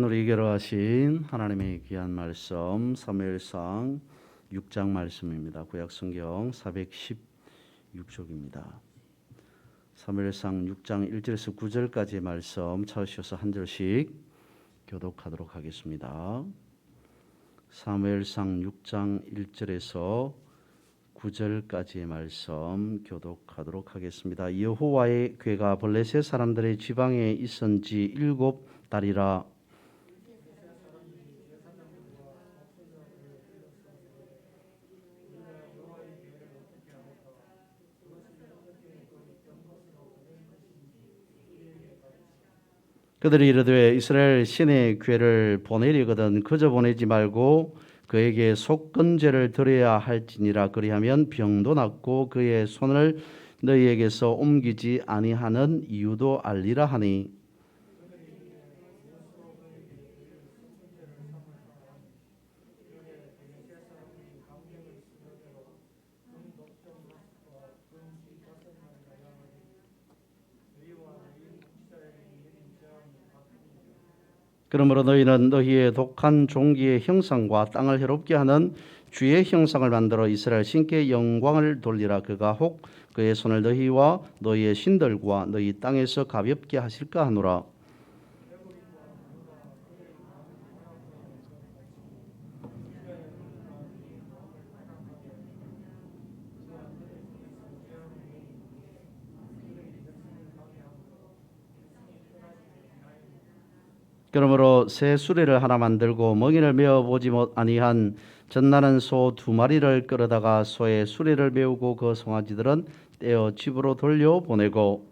우리에게로 하신 하나님의 귀한 말씀 사무엘상 6장 말씀입니다. 구약성경 416쪽입니다. 사무엘상 6장 1절에서 9절까지의 말씀 찾으셔서 한 절씩 교독하도록 하겠습니다. 사무엘상 6장 1절에서 9절까지의 말씀 교독하도록 하겠습니다. 여호와의 궤가 블레셋 사람들의 지방에 있은 지 7달이라. 그들이 이르되 이스라엘 신의 궤를 보내리거든 그저 보내지 말고 그에게 속건제를 드려야 할지니라. 그리하면 병도 낫고 그의 손을 너희에게서 옮기지 아니하는 이유도 알리라 하니. 그러므로 너희는 너희의 독한 종기의 형상과 땅을 해롭게 하는 주의 형상을 만들어 이스라엘 신께 영광을 돌리라. 그가 혹 그의 손을 너희와 너희의 신들과 너희 땅에서 가볍게 하실까 하노라. 그러므로 새 수레를 하나 만들고 멍인을 메어 보지 아니한 젖나는 소 2마리를 끌어다가 소의 수레를 메우고 그 송아지들은 떼어 집으로 돌려 보내고.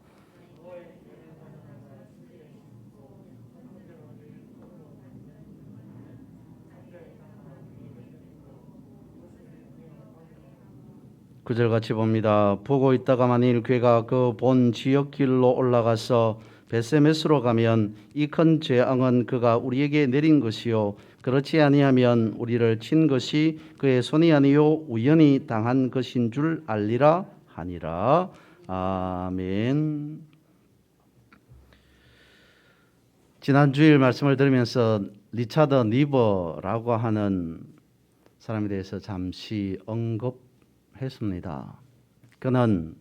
구절같이 봅니다. 보고 있다가 만일 괴가 그 본 지역 길로 올라가서 베세메스로 가면 이 큰 재앙은 그가 우리에게 내린 것이요 그렇지 아니하면 우리를 친 것이 그의 손이 아니요 우연히 당한 것인 줄 알리라 하니라. 아멘. 지난 주일 말씀을 들으면서 리차드 니버라고 하는 사람에 대해서 잠시 언급했습니다. 그는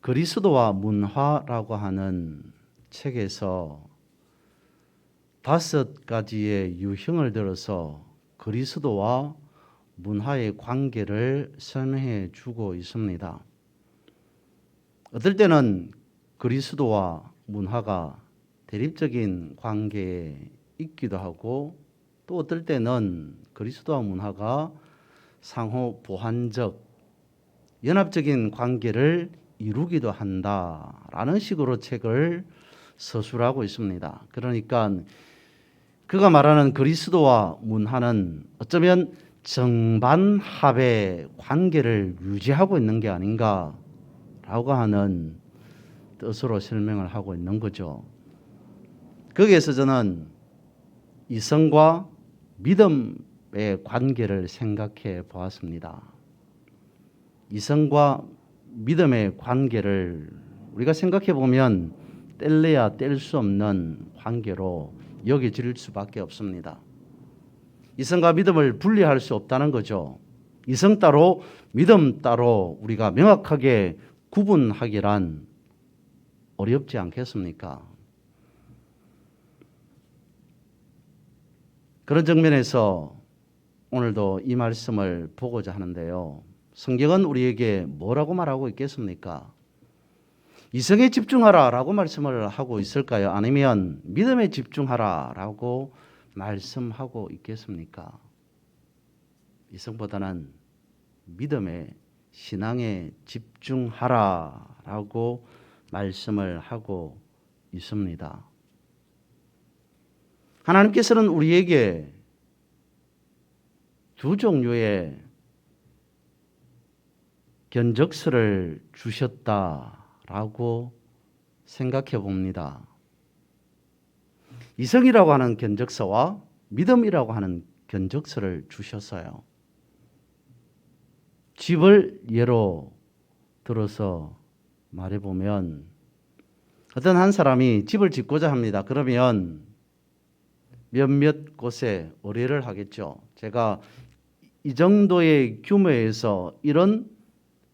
그리스도와 문화라고 하는 책에서 5가지의 유형을 들어서 그리스도와 문화의 관계를 설명해 주고 있습니다. 어떨 때는 그리스도와 문화가 대립적인 관계에 있기도 하고 또 어떨 때는 그리스도와 문화가 상호 보완적 연합적인 관계를 이루기도 한다라는 식으로 책을 서술하고 있습니다. 그러니까 그가 말하는 그리스도와 문화는 어쩌면 정반합의 관계를 유지하고 있는 게 아닌가라고 하는 뜻으로 설명을 하고 있는 거죠. 거기에서 저는 이성과 믿음의 관계를 생각해 보았습니다. 이성과 믿음의 관계를 우리가 생각해 보면 뗄래야 뗄 수 없는 관계로 여겨질 수밖에 없습니다. 이성과 믿음을 분리할 수 없다는 거죠. 이성 따로 믿음 따로 우리가 명확하게 구분하기란 어렵지 않겠습니까? 그런 측면에서 오늘도 이 말씀을 보고자 하는데요. 성경은 우리에게 뭐라고 말하고 있겠습니까? 이성에 집중하라라고 말씀을 하고 있을까요? 아니면 믿음에 집중하라라고 말씀하고 있겠습니까? 이성보다는 믿음에 신앙에 집중하라라고 말씀을 하고 있습니다. 하나님께서는 우리에게 2 종류의 견적서를 주셨다라고 생각해 봅니다. 이성이라고 하는 견적서와 믿음이라고 하는 견적서를 주셨어요. 집을 예로 들어서 말해보면 어떤 한 사람이 집을 짓고자 합니다. 그러면 몇몇 곳에 의뢰를 하겠죠. 제가 이 정도의 규모에서 이런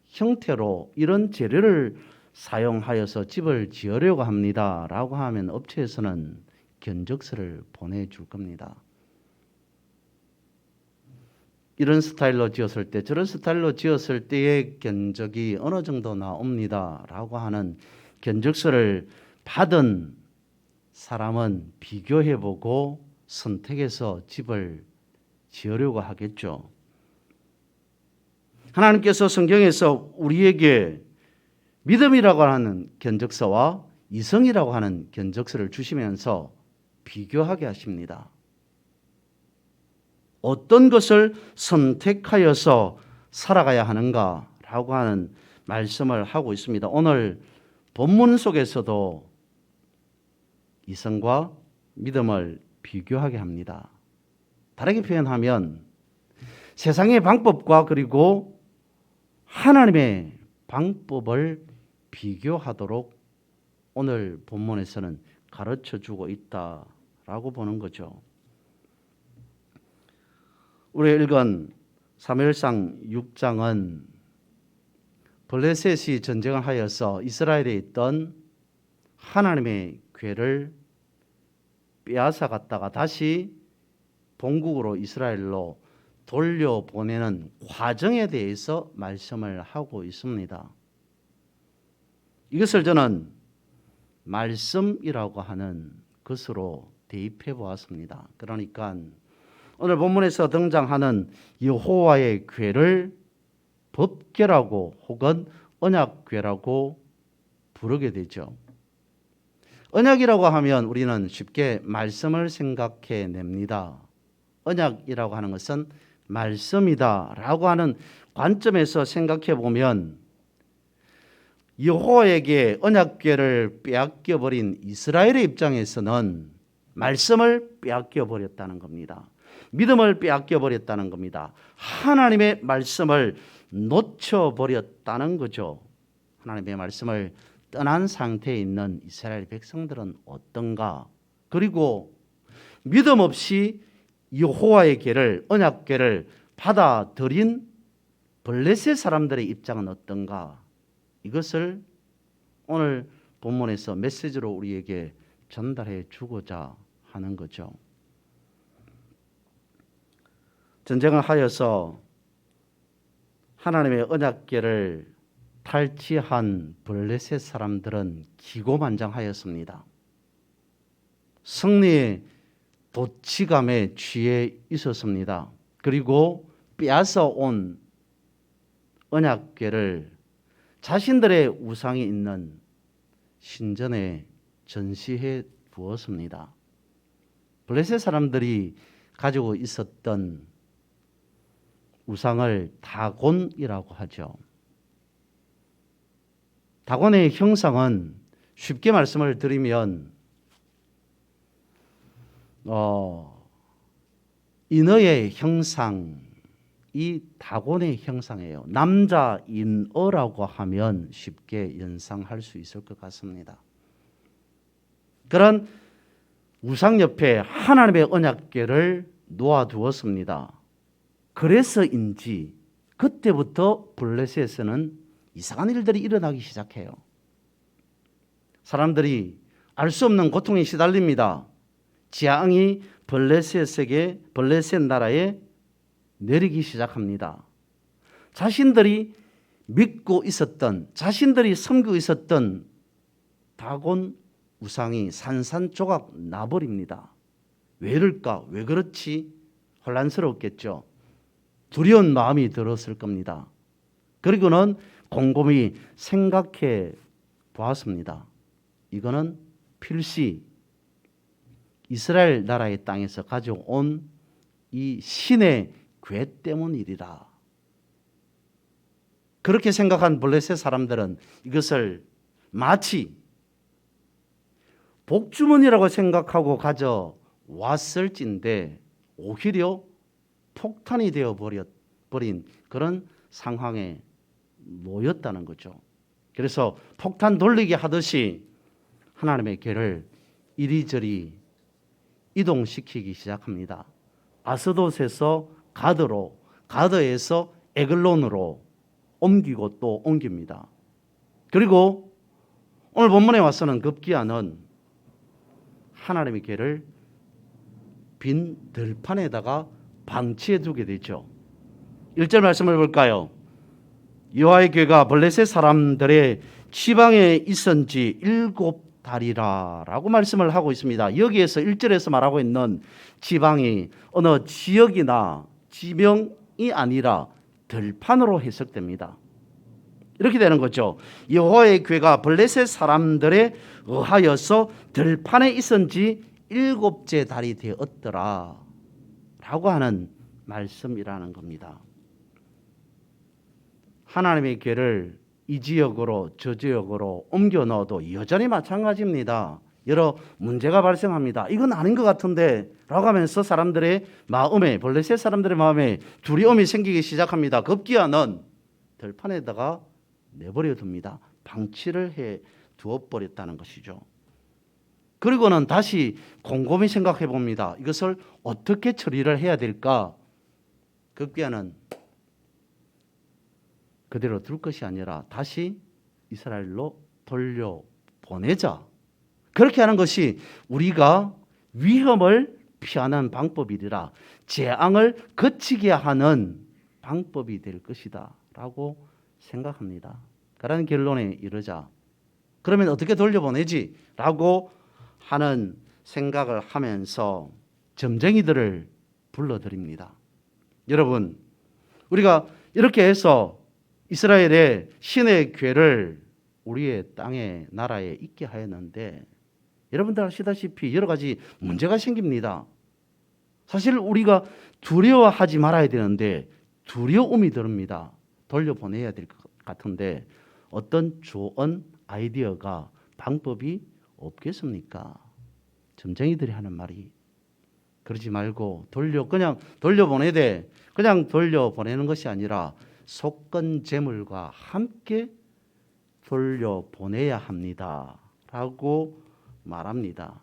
형태로 이런 재료를 사용하여서 집을 지으려고 합니다라고 하면 업체에서는 견적서를 보내줄 겁니다. 이런 스타일로 지었을 때 저런 스타일로 지었을 때의 견적이 어느 정도 나옵니다라고 하는 견적서를 받은 사람은 비교해보고 선택해서 집을 지으려고 하겠죠. 하나님께서 성경에서 우리에게 믿음이라고 하는 견적서와 이성이라고 하는 견적서를 주시면서 비교하게 하십니다. 어떤 것을 선택하여서 살아가야 하는가라고 하는 말씀을 하고 있습니다. 오늘 본문 속에서도 이성과 믿음을 비교하게 합니다. 다르게 표현하면 세상의 방법과 그리고 하나님의 방법을 비교하도록 오늘 본문에서는 가르쳐 주고 있다라고 보는 거죠. 우리가 읽은 사무엘상 6장은 블레셋이 전쟁을 하여서 이스라엘에 있던 하나님의 괴를 빼앗아 갔다가 다시 본국으로 이스라엘로 돌려보내는 과정에 대해서 말씀을 하고 있습니다. 이것을 저는 말씀이라고 하는 것으로 대입해 보았습니다. 그러니까 오늘 본문에서 등장하는 여호와의 궤를 법궤라고 혹은 언약궤라고 부르게 되죠. 언약이라고 하면 우리는 쉽게 말씀을 생각해 냅니다. 언약이라고 하는 것은 말씀이다라고 하는 관점에서 생각해 보면 여호와에게 언약궤를 빼앗겨 버린 이스라엘의 입장에서는 말씀을 빼앗겨 버렸다는 겁니다. 믿음을 빼앗겨 버렸다는 겁니다. 하나님의 말씀을 놓쳐 버렸다는 거죠. 하나님의 말씀을 떠난 상태에 있는 이스라엘 백성들은 어떤가? 그리고 믿음 없이 여호와의 궤를 언약궤를 받아들인 블레셋 사람들의 입장은 어떤가? 이것을 오늘 본문에서 메시지로 우리에게 전달해 주고자 하는 거죠. 전쟁을 하여서 하나님의 언약궤를 탈취한 블레셋 사람들은 기고만장하였습니다. 승리의 도취감에 취해 있었습니다. 그리고 빼앗아 온 언약궤를 자신들의 우상이 있는 신전에 전시해 두었습니다. 블레셋 사람들이 가지고 있었던 우상을 다곤이라고 하죠. 다곤의 형상은 쉽게 말씀을 드리면 인어의 형상이 다곤의 형상이에요. 남자 인어라고 하면 쉽게 연상할 수 있을 것 같습니다. 그런 우상 옆에 하나님의 언약궤를 놓아두었습니다. 그래서인지 그때부터 블레셋에서는 이상한 일들이 일어나기 시작해요. 사람들이 알 수 없는 고통에 시달립니다. 재앙이 블레셋 나라에 내리기 시작합니다. 자신들이 믿고 있었던, 자신들이 섬기고 있었던 다곤 우상이 산산조각 나버립니다. 왜 이럴까? 왜 그렇지? 혼란스럽겠죠. 두려운 마음이 들었을 겁니다. 그리고는 곰곰이 생각해 보았습니다. 이거는 필시 이스라엘 나라의 땅에서 가져온 이 신의 궤 때문이리라. 그렇게 생각한 블레셋 사람들은 이것을 마치 복주머니라고 생각하고 가져왔을진데 오히려 폭탄이 되어버린 그런 상황에 놓였다는 거죠. 그래서 폭탄 돌리기 하듯이 하나님의 궤를 이리저리 이동시키기 시작합니다. 아스돗에서 가드로, 가드에서 에글론으로 옮기고 또 옮깁니다. 그리고 오늘 본문에 와서는 급기야는 하나님의 궤를 빈 들판에다가 방치해 두게 되죠. 1절 말씀을 볼까요? 여호와의 궤가 블레셋 사람들의 지방에 있은 지 7달이라 라고 말씀을 하고 있습니다. 여기에서 1절에서 말하고 있는 지방이 어느 지역이나 지명이 아니라 들판으로 해석됩니다. 이렇게 되는 거죠. 여호와의 궤가 블레셋 사람들에 의하여서 들판에 있은 지 7째 달이 되었더라 라고 하는 말씀이라는 겁니다. 하나님의 궤를 이 지역으로 저 지역으로 옮겨 넣어도 여전히 마찬가지입니다. 여러 문제가 발생합니다. 이건 아닌 것 같은데 라고 하면서 사람들의 마음에, 블레셋 사람들의 마음에 두려움이 생기기 시작합니다. 급기야는 들판에다가 내버려 둡니다. 방치를 해 두어버렸다는 것이죠. 그리고는 다시 곰곰이 생각해 봅니다. 이것을 어떻게 처리를 해야 될까? 급기야는 그대로 둘 것이 아니라 다시 이스라엘로 돌려보내자. 그렇게 하는 것이 우리가 위험을 피하는 방법이라 재앙을 거치게 하는 방법이 될 것이다 라고 생각합니다. 그런 결론에 이르자 그러면 어떻게 돌려보내지? 라고 하는 생각을 하면서 점쟁이들을 불러드립니다. 여러분, 우리가 이렇게 해서 이스라엘의 신의 궤를 우리의 땅에 나라에 있게 하였는데 여러분들 아시다시피 여러 가지 문제가 생깁니다. 사실 우리가 두려워하지 말아야 되는데 두려움이 듭니다. 돌려보내야 될 것 같은데 어떤 좋은 아이디어가 방법이 없겠습니까? 점쟁이들이 하는 말이 그러지 말고 그냥 돌려보내되 그냥 돌려보내는 것이 아니라 속건 재물과 함께 돌려보내야 합니다 라고 말합니다.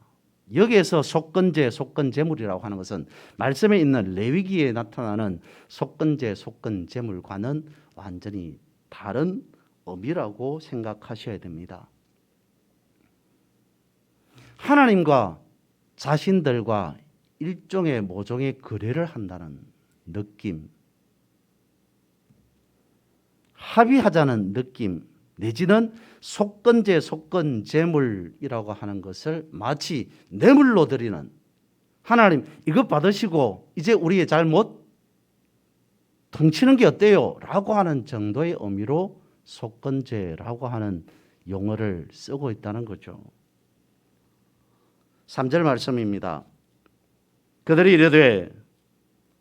여기에서 속건제, 속건재물이라고 하는 것은 말씀에 있는 레위기에 나타나는 속건제, 속건재물과는 완전히 다른 의미라고 생각하셔야 됩니다. 하나님과 자신들과 일종의 모종의 거래를 한다는 느낌, 합의하자는 느낌, 내지는 속건제, 속건재물이라고 하는 것을 마치 뇌물로 드리는, 하나님 이것 받으시고 이제 우리의 잘못 퉁치는 게 어때요? 라고 하는 정도의 의미로 속건제라고 하는 용어를 쓰고 있다는 거죠. 3절 말씀입니다. 그들이 이르되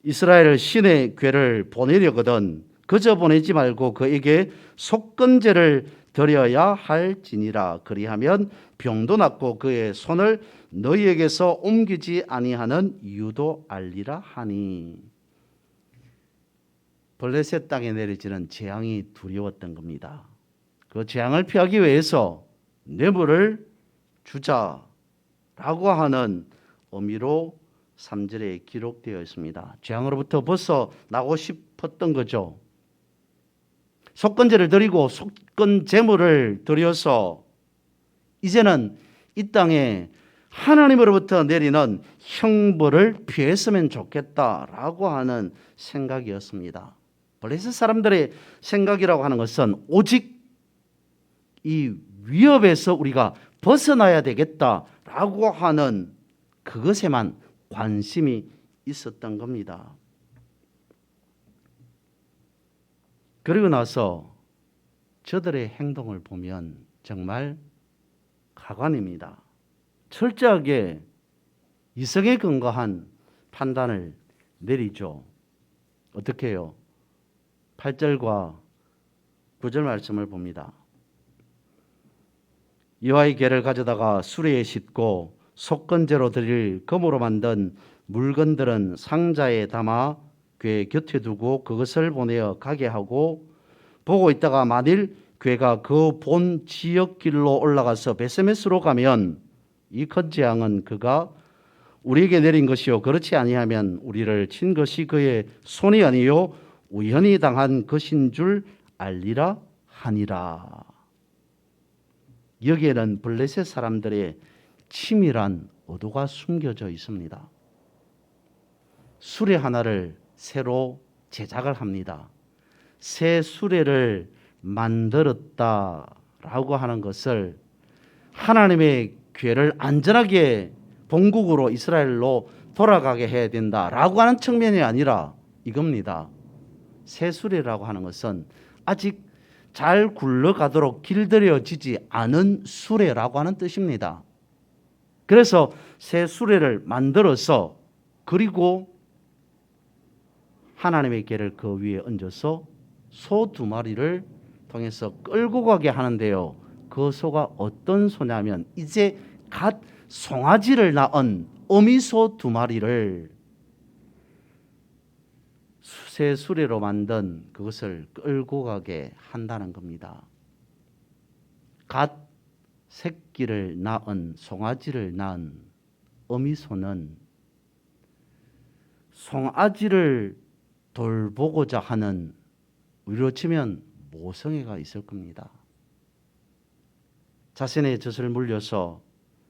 이스라엘 신의 궤를 보내려거든 그저 보내지 말고 그에게 속건제를 드려야 할지니라. 그리하면 병도 낫고 그의 손을 너희에게서 옮기지 아니하는 이유도 알리라 하니. 블레셋 땅에 내려지는 재앙이 두려웠던 겁니다. 그 재앙을 피하기 위해서 뇌물을 주자라고 하는 의미로 3절에 기록되어 있습니다. 재앙으로부터 벗어나고 싶었던 거죠. 속건제를 드리고 속건제물을 드려서 이제는 이 땅에 하나님으로부터 내리는 형벌을 피했으면 좋겠다라고 하는 생각이었습니다. 블레셋 사람들의 생각이라고 하는 것은 오직 이 위협에서 우리가 벗어나야 되겠다라고 하는 그것에만 관심이 있었던 겁니다. 그리고 나서 저들의 행동을 보면 정말 가관입니다. 철저하게 이성에 근거한 판단을 내리죠. 어떻게 해요? 8절과 9절 말씀을 봅니다. 여호와의 궤를 가져다가 수레에 싣고 속건제로 드릴 금으로 만든 물건들은 상자에 담아 궤 곁에 두고 그것을 보내어 가게 하고 보고 있다가 만일 궤가 그 본 지역 길로 올라가서 베세메스로 가면 이 큰 재앙은 그가 우리에게 내린 것이요 그렇지 아니하면 우리를 친 것이 그의 손이 아니요 우연히 당한 것인 줄 알리라 하니라. 여기에는 블레셋 사람들의 치밀한 의도가 숨겨져 있습니다. 수레 하나를 새로 제작을 합니다. 새 수레를 만들었다라고 하는 것을 하나님의 괴를 안전하게 본국으로 이스라엘로 돌아가게 해야 된다라고 하는 측면이 아니라 이겁니다. 새 수레라고 하는 것은 아직 잘 굴러가도록 길들여지지 않은 수레라고 하는 뜻입니다. 그래서 새 수레를 만들어서 그리고 하나님의 궤를 그 위에 얹어서 소 2마리를 통해서 끌고 가게 하는데요. 그 소가 어떤 소냐면 이제 갓 송아지를 낳은 어미소 2마리를 새 수레로 만든 그것을 끌고 가게 한다는 겁니다. 갓 새끼를 낳은 송아지를 낳은 어미소는 송아지를 돌보고자 하는 우리로 치면 모성애가 있을 겁니다. 자신의 젖을 물려서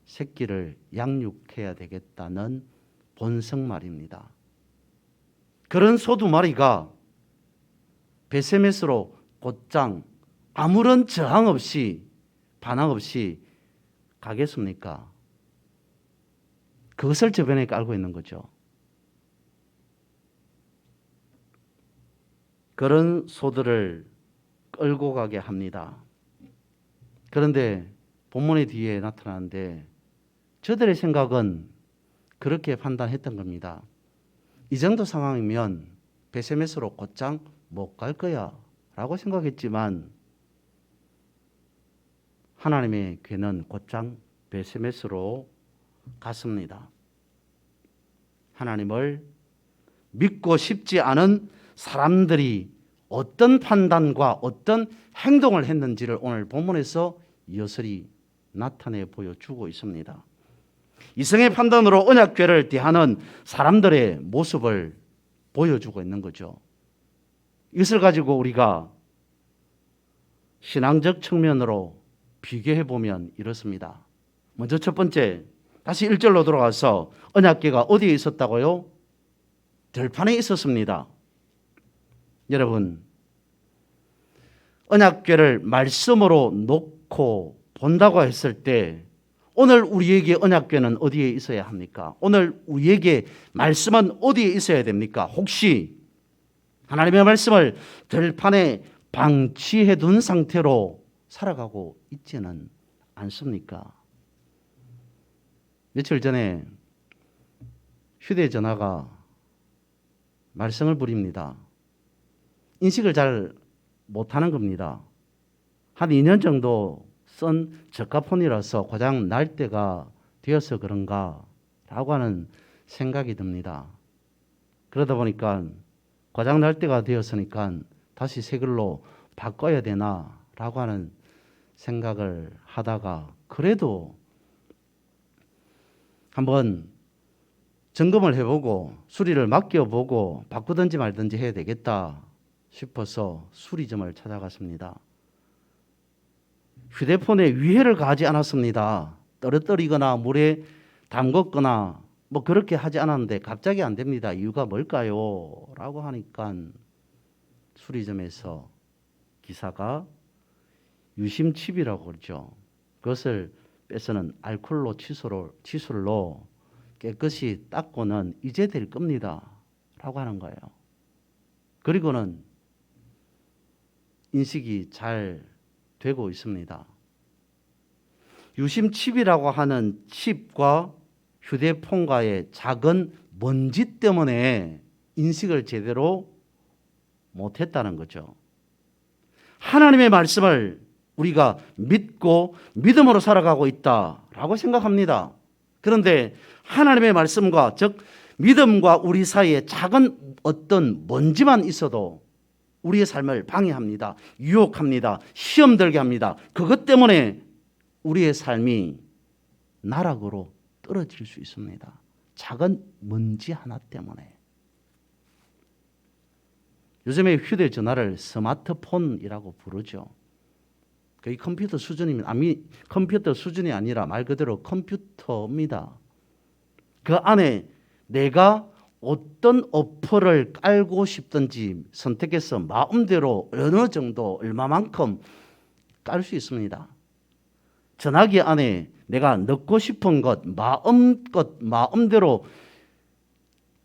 새끼를 양육해야 되겠다는 본성 말입니다. 그런 소 2마리가 베세메스로 곧장 아무런 저항 없이 반항 없이 가겠습니까? 그것을 저변에 깔고 있는 거죠. 그런 소들을 끌고 가게 합니다. 그런데 본문의 뒤에 나타나는데 저들의 생각은 그렇게 판단했던 겁니다. 이 정도 상황이면 베세메스로 곧장 못 갈 거야 라고 생각했지만 하나님의 괴는 곧장 베세메스로 갔습니다. 하나님을 믿고 싶지 않은 사람들이 어떤 판단과 어떤 행동을 했는지를 오늘 본문에서 여설히 나타내 보여주고 있습니다. 이성의 판단으로 언약궤를 대하는 사람들의 모습을 보여주고 있는 거죠. 이것을 가지고 우리가 신앙적 측면으로 비교해 보면 이렇습니다. 먼저 첫 번째, 다시 1절로 돌아가서 언약궤가 어디에 있었다고요? 들판에 있었습니다. 여러분, 언약궤를 말씀으로 놓고 본다고 했을 때 오늘 우리에게 언약궤는 어디에 있어야 합니까? 오늘 우리에게 말씀은 어디에 있어야 됩니까? 혹시 하나님의 말씀을 들판에 방치해 둔 상태로 살아가고 있지는 않습니까? 며칠 전에 휴대전화가 말썽을 부립니다. 인식을 잘 못하는 겁니다. 한 2년 정도 쓴 저가폰이라서 고장 날 때가 되어서 그런가 라고 하는 생각이 듭니다. 그러다 보니까 고장 날 때가 되었으니까 다시 새 걸로 바꿔야 되나 라고 하는 생각을 하다가 그래도 한번 점검을 해보고 수리를 맡겨보고 바꾸든지 말든지 해야 되겠다 싶어서 수리점을 찾아갔습니다. 휴대폰에 위해를 가하지 않았습니다. 떨어뜨리거나 물에 담궜거나 뭐 그렇게 하지 않았는데 갑자기 안 됩니다. 이유가 뭘까요? 라고 하니까 수리점에서 기사가 유심칩이라고 그러죠. 그것을 빼서는 알코올로 칫솔로 깨끗이 닦고는 이제 될 겁니다. 라고 하는 거예요. 그리고는 인식이 잘 되고 있습니다. 유심칩이라고 하는 칩과 휴대폰과의 작은 먼지 때문에 인식을 제대로 못했다는 거죠. 하나님의 말씀을 우리가 믿고 믿음으로 살아가고 있다라고 생각합니다. 그런데 하나님의 말씀과 즉 믿음과 우리 사이에 작은 어떤 먼지만 있어도 우리의 삶을 방해합니다. 유혹합니다. 시험 들게 합니다. 그것 때문에 우리의 삶이 나락으로 떨어질 수 있습니다. 작은 먼지 하나 때문에. 요즘에 휴대전화를 스마트폰이라고 부르죠. 거의 컴퓨터 수준입니다. 컴퓨터 수준이 아니라 말 그대로 컴퓨터입니다. 그 안에 내가 어떤 어플을 깔고 싶든지 선택해서 마음대로 어느 정도 얼마만큼 깔 수 있습니다. 전화기 안에 내가 넣고 싶은 것 마음껏 마음대로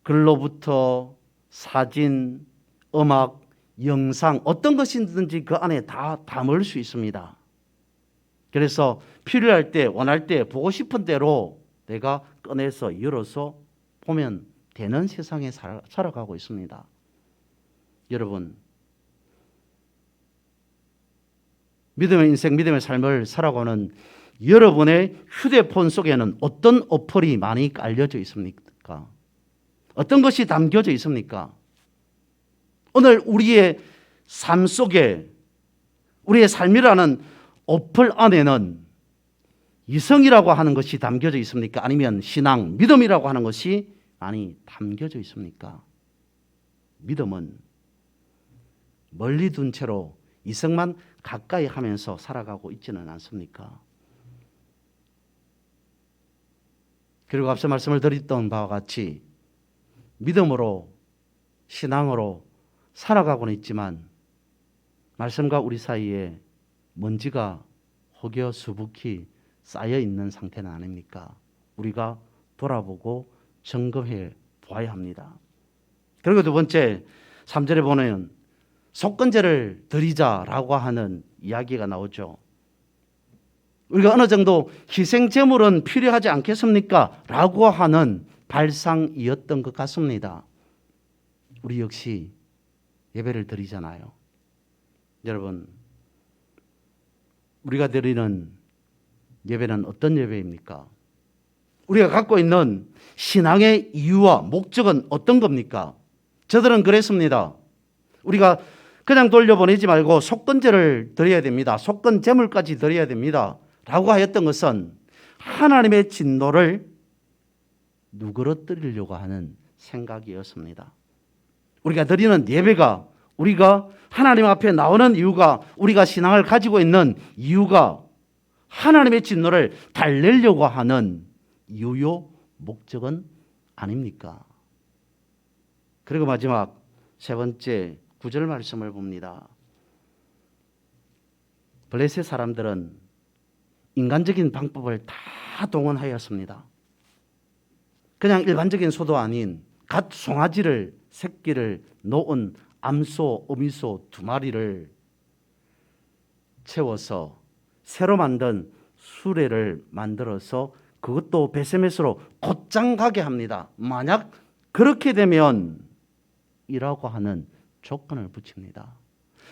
글로부터 사진, 음악, 영상 어떤 것이든지 그 안에 다 담을 수 있습니다. 그래서 필요할 때 원할 때 보고 싶은 대로 내가 꺼내서 열어서 보면 되는 세상에 살아가고 있습니다. 여러분, 믿음의 인생, 믿음의 삶을 살아가는 여러분의 휴대폰 속에는 어떤 어플이 많이 깔려져 있습니까? 어떤 것이 담겨져 있습니까? 오늘 우리의 삶 속에 우리의 삶이라는 어플 안에는 이성이라고 하는 것이 담겨져 있습니까? 아니면 신앙, 믿음이라고 하는 것이 많이 담겨져 있습니까? 믿음은 멀리 둔 채로 이성만 가까이 하면서 살아가고 있지는 않습니까? 그리고 앞서 말씀을 드렸던 바와 같이 믿음으로 신앙으로 살아가고는 있지만 말씀과 우리 사이에 먼지가 혹여 수북히 쌓여 있는 상태는 아닙니까? 우리가 돌아보고 점검해 보아야 합니다. 그리고 두 번째 3절에 보면 속건제를 드리자라고 하는 이야기가 나오죠. 우리가 어느 정도 희생 제물은 필요하지 않겠습니까? 라고 하는 발상이었던 것 같습니다. 우리 역시 예배를 드리잖아요. 여러분, 우리가 드리는 예배는 어떤 예배입니까? 우리가 갖고 있는 신앙의 이유와 목적은 어떤 겁니까? 저들은 그랬습니다. 우리가 그냥 돌려보내지 말고 속건제를 드려야 됩니다. 속건 제물까지 드려야 됩니다. 라고 하였던 것은 하나님의 진노를 누그러뜨리려고 하는 생각이었습니다. 우리가 드리는 예배가 우리가 하나님 앞에 나오는 이유가 우리가 신앙을 가지고 있는 이유가 하나님의 진노를 달래려고 하는 이유요 목적은 아닙니까? 그리고 마지막 세 번째 9절 말씀을 봅니다. 블레셋 사람들은 인간적인 방법을 다 동원하였습니다. 그냥 일반적인 소도 아닌 갓 송아지를 새끼를 놓은 암소, 어미소 2마리를 채워서 새로 만든 수레를 만들어서 그것도 베세메스로 곧장 가게 합니다. 만약 그렇게 되면 이라고 하는 조건을 붙입니다.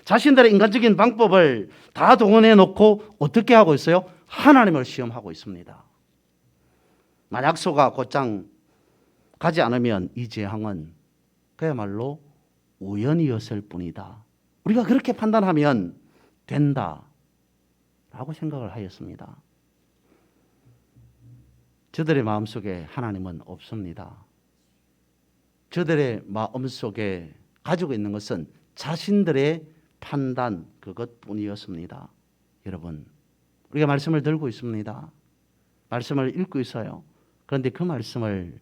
자신들의 인간적인 방법을 다 동원해 놓고 어떻게 하고 있어요? 하나님을 시험하고 있습니다. 만약 소가 곧장 가지 않으면 이 재앙은 그야말로 우연이었을 뿐이다. 우리가 그렇게 판단하면 된다 라고 생각을 하였습니다. 저들의 마음속에 하나님은 없습니다. 저들의 마음속에 가지고 있는 것은 자신들의 판단 그것뿐이었습니다. 여러분, 우리가 말씀을 들고 있습니다. 말씀을 읽고 있어요. 그런데 그 말씀을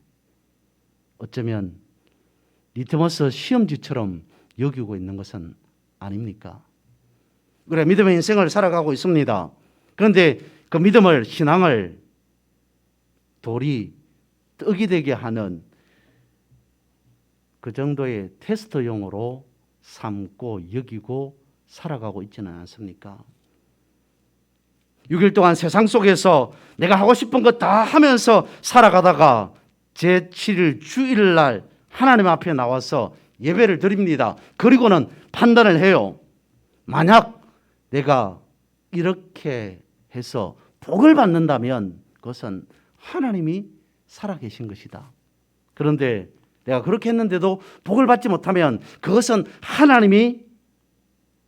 어쩌면 리트머스 시험지처럼 여기고 있는 것은 아닙니까? 그래, 믿음의 인생을 살아가고 있습니다. 그런데 그 믿음을, 신앙을 돌이 떡이 되게 하는 그 정도의 테스트용으로 삼고 여기고 살아가고 있지는 않습니까? 6일 동안 세상 속에서 내가 하고 싶은 것 다 하면서 살아가다가 제7일 주일날 하나님 앞에 나와서 예배를 드립니다. 그리고는 판단을 해요. 만약 내가 이렇게 해서 복을 받는다면 그것은 하나님이 살아계신 것이다. 그런데 내가 그렇게 했는데도 복을 받지 못하면 그것은 하나님이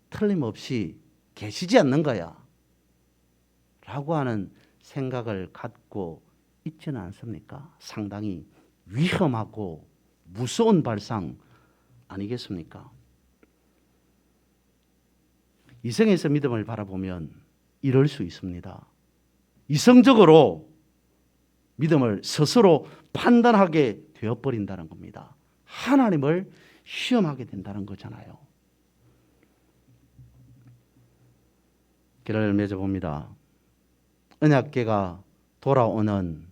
틀림없이 계시지 않는 거야 라고 하는 생각을 갖고 있지는 않습니까? 상당히 위험하고 무서운 발상 아니겠습니까? 이성에서 믿음을 바라보면 이럴 수 있습니다. 이성적으로 믿음을 스스로 판단하게 되어버린다는 겁니다. 하나님을 시험하게 된다는 거잖아요. 길을 맺어봅니다. 언약궤가 돌아오는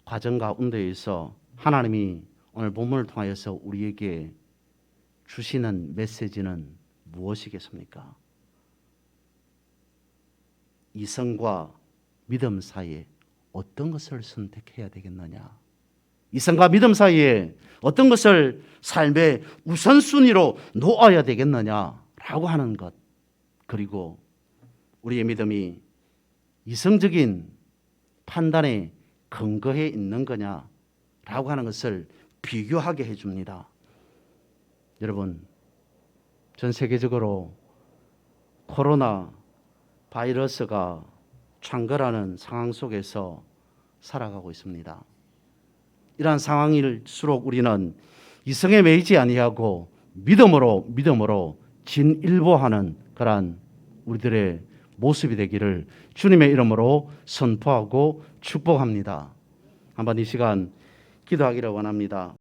과정 가운데에서 하나님이 오늘 본문을 통하여서 우리에게 주시는 메시지는 무엇이겠습니까? 이성과 믿음 사이에 어떤 것을 선택해야 되겠느냐? 이성과 믿음 사이에 어떤 것을 삶의 우선순위로 놓아야 되겠느냐라고 하는 것, 그리고 우리의 믿음이 이성적인 판단에 근거해 있는 거냐라고 하는 것을 비교하게 해줍니다. 여러분, 전 세계적으로 코로나 바이러스가 창궐하는 상황 속에서 살아가고 있습니다. 이러한 상황일수록 우리는 이성에 매이지 아니하고 믿음으로 진일보하는 그러한 우리들의 모습이 되기를 주님의 이름으로 선포하고 축복합니다. 한번 이 시간 기도하기를 원합니다.